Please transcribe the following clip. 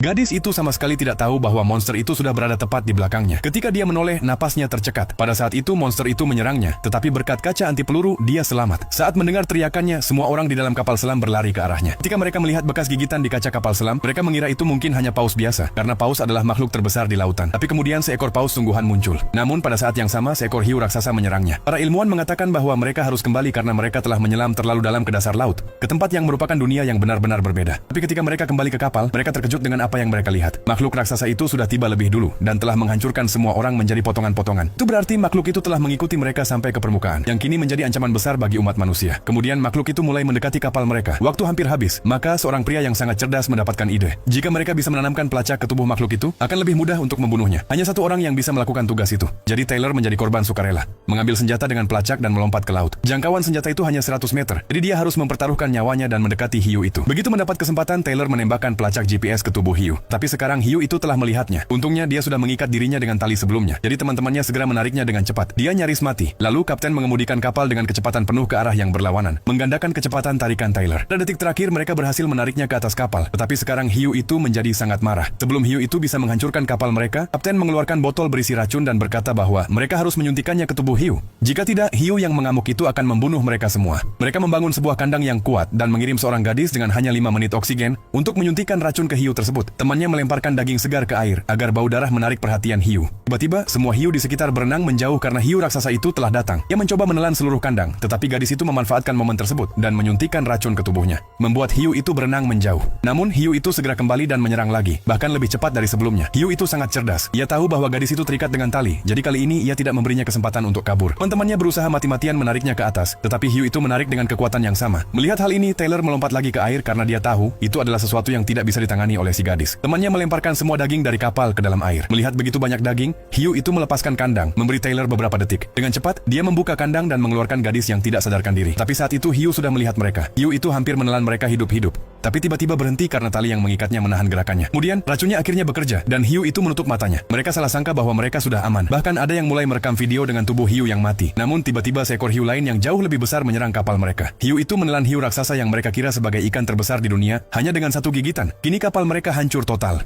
Gadis itu sama sekali tidak tahu bahwa monster itu sudah berada tepat di belakangnya. Ketika dia menoleh, napasnya tercekat. Pada saat itu monster itu menyerangnya, tetapi berkat kaca anti peluru, dia selamat. Saat mendengar teriakannya, semua orang di dalam kapal selam berlari ke arahnya. Ketika mereka melihat bekas gigitan di kaca kapal selam, mereka mengira itu mungkin hanya paus biasa, karena paus adalah makhluk terbesar di lautan. Tapi kemudian seekor paus sungguhan muncul. Namun pada saat yang sama, seekor hiu raksasa menyerangnya. Para ilmuwan mengatakan bahwa mereka harus kembali karena mereka telah menyelam terlalu dalam ke dasar laut, ke tempat yang merupakan dunia yang benar-benar berbeda. Tapi ketika mereka kembali ke kapal, mereka terkejut dengan apa yang mereka lihat. Makhluk raksasa itu sudah tiba lebih dulu dan telah menghancurkan semua orang menjadi potongan-potongan. Itu berarti makhluk itu telah mengikuti mereka sampai ke permukaan, yang kini menjadi ancaman besar bagi umat manusia. Kemudian makhluk itu mulai mendekati kapal mereka. Waktu hampir habis, maka seorang pria yang sangat cerdas mendapatkan ide. Jika mereka bisa menanamkan pelacak ke tubuh makhluk itu, akan lebih mudah untuk membunuhnya. Hanya satu orang yang bisa melakukan tugas itu. Jadi Taylor menjadi korban sukarela, mengambil senjata dengan pelacak dan melompat ke laut. Jangkauan senjata itu hanya 100 meter, jadi dia harus mempertaruhkan nyawanya dan mendekati hiu itu. Begitu mendapat kesempatan, Taylor menembakkan pelacak GPS ke tubuh hiu. Tapi sekarang hiu itu telah melihatnya. Untungnya dia sudah mengikat dirinya dengan tali sebelumnya. Jadi teman-temannya segera menariknya dengan cepat. Dia nyaris mati. Lalu kapten mengemudikan kapal dengan kecepatan penuh ke arah yang berlawanan, menggandakan kecepatan tarikan Taylor. Pada detik terakhir mereka berhasil menariknya ke atas kapal. Tetapi sekarang hiu itu menjadi sangat marah. Sebelum hiu itu bisa menghancurkan kapal mereka, kapten mengeluarkan botol berisi racun dan berkata bahwa mereka harus menyuntikannya ke tubuh hiu. Jika tidak, hiu yang mengamuk itu akan membunuh mereka semua. Mereka membangun sebuah kandang yang kuat dan mengirim seorang gadis dengan hanya 5 menit oksigen untuk menyuntikkan racun ke hiu tersebut. Temannya melemparkan daging segar ke air agar bau darah menarik perhatian hiu. Tiba-tiba, semua hiu di sekitar berenang menjauh karena hiu raksasa itu telah datang. Ia mencoba menelan seluruh kandang, tetapi gadis itu memanfaatkan momen tersebut dan menyuntikkan racun ke tubuhnya, membuat hiu itu berenang menjauh. Namun, hiu itu segera kembali dan menyerang lagi, bahkan lebih cepat dari sebelumnya. Hiu itu sangat cerdas. Ia tahu bahwa gadis itu terikat dengan tali, jadi kali ini ia tidak memberinya kesempatan untuk kabur. Teman-temannya berusaha mati-matian menariknya ke atas, tetapi hiu itu menarik dengan kekuatan yang sama. Melihat hal ini, Taylor melompat lagi ke air karena dia tahu itu adalah sesuatu yang tidak bisa ditangani oleh si gadis. Temannya melemparkan semua daging dari kapal ke dalam air. Melihat begitu banyak daging, hiu itu melepaskan kandang, memberi Taylor beberapa detik. Dengan cepat, dia membuka kandang dan mengeluarkan gadis yang tidak sadarkan diri. Tapi saat itu hiu sudah melihat mereka. Hiu itu hampir menelan mereka hidup-hidup. Tapi tiba-tiba berhenti karena tali yang mengikatnya menahan gerakannya. Kemudian, racunnya akhirnya bekerja, dan hiu itu menutup matanya. Mereka salah sangka bahwa mereka sudah aman. Bahkan ada yang mulai merekam video dengan tubuh hiu yang mati. Namun tiba-tiba seekor hiu lain yang jauh lebih besar menyerang kapal mereka. Hiu itu menelan hiu raksasa yang mereka kira sebagai ikan terbesar di dunia, hanya dengan satu gigitan. Kini kapal mereka hancur total.